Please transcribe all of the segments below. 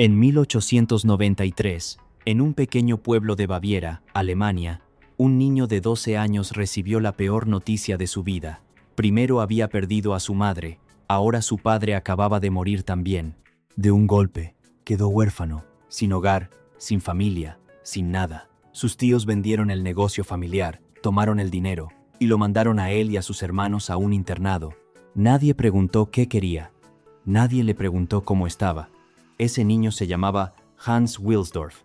En 1893, en un pequeño pueblo de Baviera, Alemania, un niño de 12 años recibió la peor noticia de su vida. Primero había perdido a su madre, ahora su padre acababa de morir también. De un golpe, quedó huérfano, sin hogar, sin familia, sin nada. Sus tíos vendieron el negocio familiar, tomaron el dinero y lo mandaron a él y a sus hermanos a un internado. Nadie preguntó qué quería. Nadie le preguntó cómo estaba. Ese niño se llamaba Hans Wilsdorf.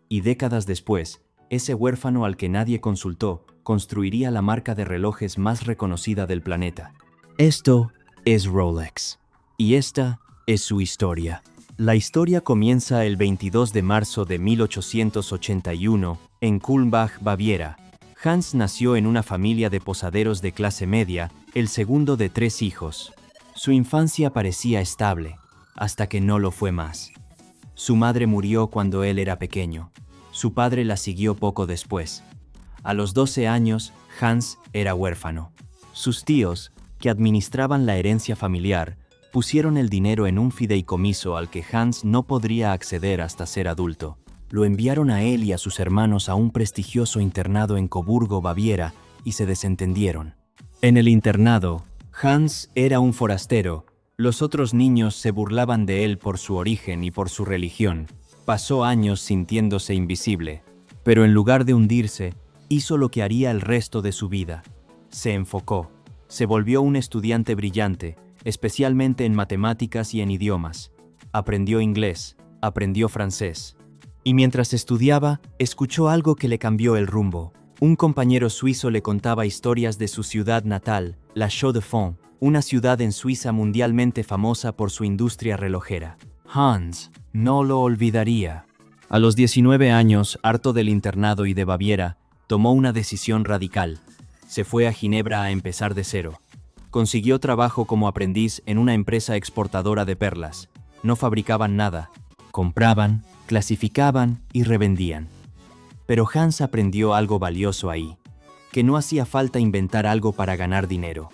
Y décadas después, ese huérfano al que nadie consultó, construiría la marca de relojes más reconocida del planeta. Esto es Rolex. Y esta es su historia. La historia comienza el 22 de marzo de 1881 en Kulmbach, Baviera. Hans nació en una familia de posaderos de clase media, el segundo de 3 hijos. Su infancia parecía estable, hasta que no lo fue más. Su madre murió cuando él era pequeño. Su padre la siguió poco después. A los 12 años, Hans era huérfano. Sus tíos, que administraban la herencia familiar, pusieron el dinero en un fideicomiso al que Hans no podría acceder hasta ser adulto. Lo enviaron a él y a sus hermanos a un prestigioso internado en Coburgo, Baviera, y se desentendieron. En el internado, Hans era un forastero. Los otros niños se burlaban de él por su origen y por su religión. Pasó años sintiéndose invisible, pero en lugar de hundirse, hizo lo que haría el resto de su vida. Se enfocó. Se volvió un estudiante brillante, especialmente en matemáticas y en idiomas. Aprendió inglés, aprendió francés. Y mientras estudiaba, escuchó algo que le cambió el rumbo. Un compañero suizo le contaba historias de su ciudad natal, la Chaux-de-Fonds, una ciudad en Suiza mundialmente famosa por su industria relojera. Hans no lo olvidaría. A los 19 años, harto del internado y de Baviera, tomó una decisión radical. Se fue a Ginebra a empezar de cero. Consiguió trabajo como aprendiz en una empresa exportadora de perlas. No fabricaban nada. Compraban, clasificaban y revendían. Pero Hans aprendió algo valioso ahí, que no hacía falta inventar algo para ganar dinero.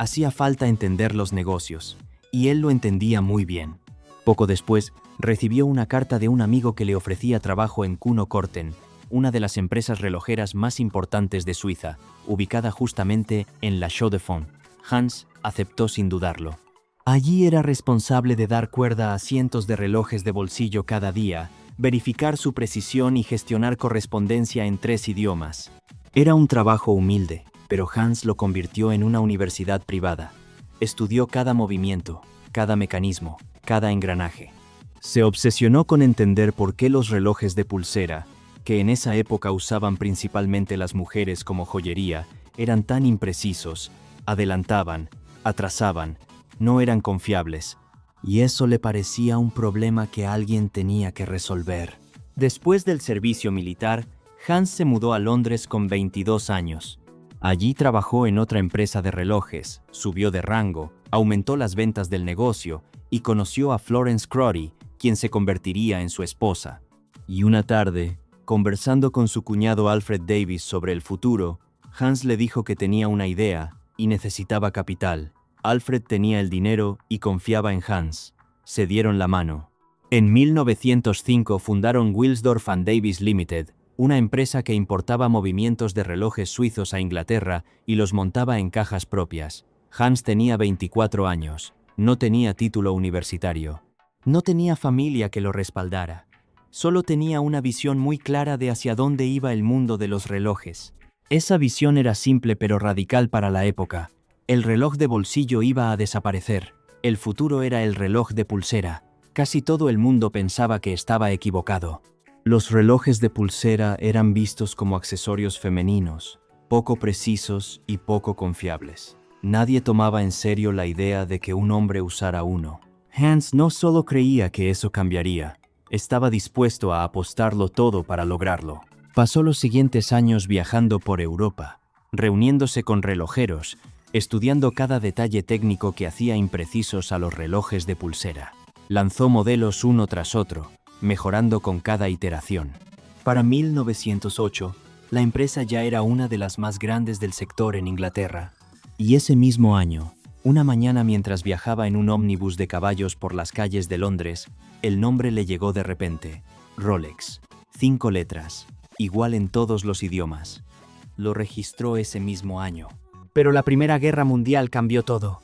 Hacía falta entender los negocios, y él lo entendía muy bien. Poco después, recibió una carta de un amigo que le ofrecía trabajo en Kuno Korten, una de las empresas relojeras más importantes de Suiza, ubicada justamente en la Chaux-de-Fonds. Hans aceptó sin dudarlo. Allí era responsable de dar cuerda a cientos de relojes de bolsillo cada día, verificar su precisión y gestionar correspondencia en 3 idiomas. Era un trabajo humilde, pero Hans lo convirtió en una universidad privada. Estudió cada movimiento, cada mecanismo, cada engranaje. Se obsesionó con entender por qué los relojes de pulsera, que en esa época usaban principalmente las mujeres como joyería, eran tan imprecisos, adelantaban, atrasaban, no eran confiables. Y eso le parecía un problema que alguien tenía que resolver. Después del servicio militar, Hans se mudó a Londres con 22 años. Allí trabajó en otra empresa de relojes, subió de rango, aumentó las ventas del negocio y conoció a Florence Crotty, quien se convertiría en su esposa. Y una tarde, conversando con su cuñado Alfred Davis sobre el futuro, Hans le dijo que tenía una idea y necesitaba capital. Alfred tenía el dinero y confiaba en Hans. Se dieron la mano. En 1905 fundaron Wilsdorf and Davis Limited, una empresa que importaba movimientos de relojes suizos a Inglaterra y los montaba en cajas propias. Hans tenía 24 años. No tenía título universitario. No tenía familia que lo respaldara. Solo tenía una visión muy clara de hacia dónde iba el mundo de los relojes. Esa visión era simple pero radical para la época. El reloj de bolsillo iba a desaparecer. El futuro era el reloj de pulsera. Casi todo el mundo pensaba que estaba equivocado. Los relojes de pulsera eran vistos como accesorios femeninos, poco precisos y poco confiables. Nadie tomaba en serio la idea de que un hombre usara uno. Hans no solo creía que eso cambiaría, estaba dispuesto a apostarlo todo para lograrlo. Pasó los siguientes años viajando por Europa, reuniéndose con relojeros, estudiando cada detalle técnico que hacía imprecisos a los relojes de pulsera. Lanzó modelos uno tras otro, mejorando con cada iteración. Para 1908, la empresa ya era una de las más grandes del sector en Inglaterra. Y ese mismo año, Una mañana mientras viajaba en un ómnibus de caballos por las calles de Londres, el nombre le llegó de repente. Rolex. 5 letras. Igual en todos los idiomas. Lo registró ese mismo año. Pero la Primera Guerra Mundial cambió todo.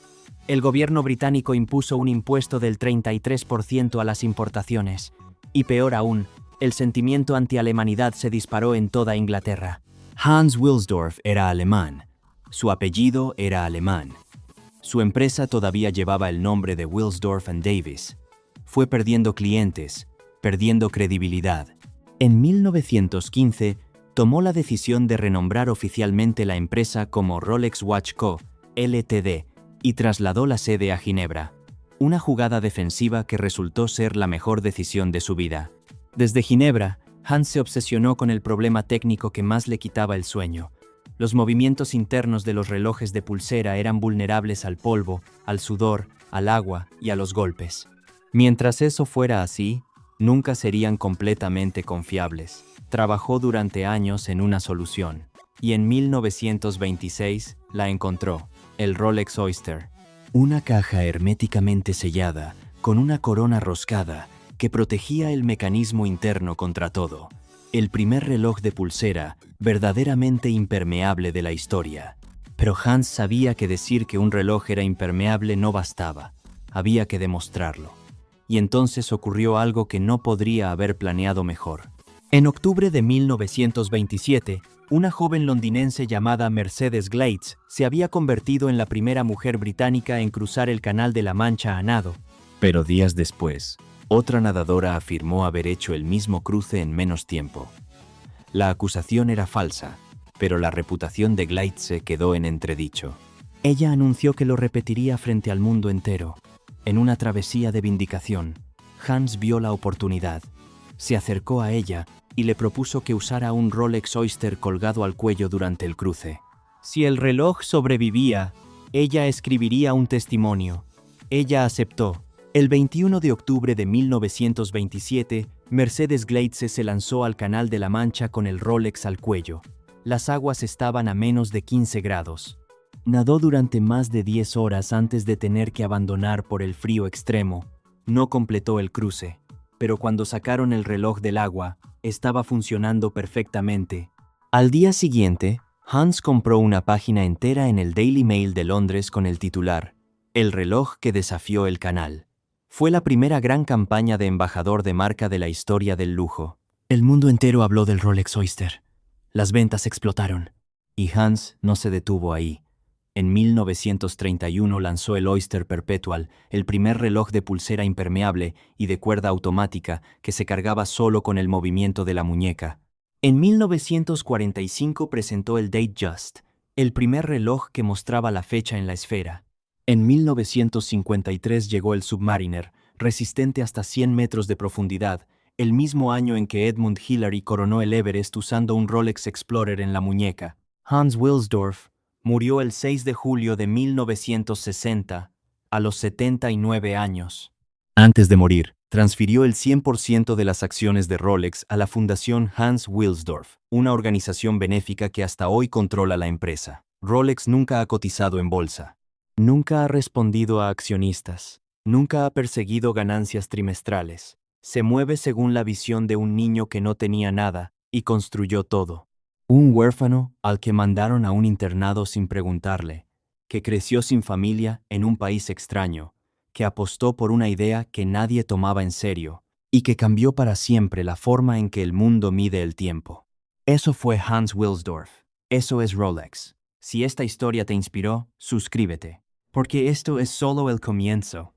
El gobierno británico impuso un impuesto del 33% a las importaciones. Y peor aún, el sentimiento anti-alemanidad se disparó en toda Inglaterra. Hans Wilsdorf era alemán. Su apellido era alemán. Su empresa todavía llevaba el nombre de Wilsdorf and Davis. Fue perdiendo clientes, perdiendo credibilidad. En 1915, tomó la decisión de renombrar oficialmente la empresa como Rolex Watch Co., Ltd., y trasladó la sede a Ginebra. Una jugada defensiva que resultó ser la mejor decisión de su vida. Desde Ginebra, Hans se obsesionó con el problema técnico que más le quitaba el sueño. Los movimientos internos de los relojes de pulsera eran vulnerables al polvo, al sudor, al agua y a los golpes. Mientras eso fuera así, nunca serían completamente confiables. Trabajó durante años en una solución, y en 1926 la encontró, el Rolex Oyster. Una caja herméticamente sellada, con una corona roscada, que protegía el mecanismo interno contra todo. El primer reloj de pulsera verdaderamente impermeable de la historia. Pero Hans sabía que decir que un reloj era impermeable no bastaba. Había que demostrarlo. Y entonces ocurrió algo que no podría haber planeado mejor. En octubre de 1927, una joven londinense llamada Mercedes Glades se había convertido en la primera mujer británica en cruzar el Canal de la Mancha a nado. Pero días después, otra nadadora afirmó haber hecho el mismo cruce en menos tiempo. La acusación era falsa, pero la reputación de Glades se quedó en entredicho. Ella anunció que lo repetiría frente al mundo entero. En una travesía de vindicación, Hans vio la oportunidad. Se acercó a ella y le propuso que usara un Rolex Oyster colgado al cuello durante el cruce. Si el reloj sobrevivía, ella escribiría un testimonio. Ella aceptó. El 21 de octubre de 1927, Mercedes Glades se lanzó al Canal de la Mancha con el Rolex al cuello. Las aguas estaban a menos de 15 grados. Nadó durante más de 10 horas antes de tener que abandonar por el frío extremo. No completó el cruce, pero cuando sacaron el reloj del agua, estaba funcionando perfectamente. Al día siguiente, Hans compró una página entera en el Daily Mail de Londres con el titular «El reloj que desafió el canal». Fue la primera gran campaña de embajador de marca de la historia del lujo. El mundo entero habló del Rolex Oyster. Las ventas explotaron. Y Hans no se detuvo ahí. En 1931 lanzó el Oyster Perpetual, el primer reloj de pulsera impermeable y de cuerda automática que se cargaba solo con el movimiento de la muñeca. En 1945 presentó el Datejust, el primer reloj que mostraba la fecha en la esfera. En 1953 llegó el Submariner, resistente hasta 100 metros de profundidad, el mismo año en que Edmund Hillary coronó el Everest usando un Rolex Explorer en la muñeca. Hans Wilsdorf murió el 6 de julio de 1960, a los 79 años. Antes de morir, transfirió el 100% de las acciones de Rolex a la Fundación Hans Wilsdorf, una organización benéfica que hasta hoy controla la empresa. Rolex nunca ha cotizado en bolsa. Nunca ha respondido a accionistas. Nunca ha perseguido ganancias trimestrales. Se mueve según la visión de un niño que no tenía nada y construyó todo. Un huérfano al que mandaron a un internado sin preguntarle, que creció sin familia en un país extraño, que apostó por una idea que nadie tomaba en serio y que cambió para siempre la forma en que el mundo mide el tiempo. Eso fue Hans Wilsdorf. Eso es Rolex. Si esta historia te inspiró, suscríbete, porque esto es solo el comienzo.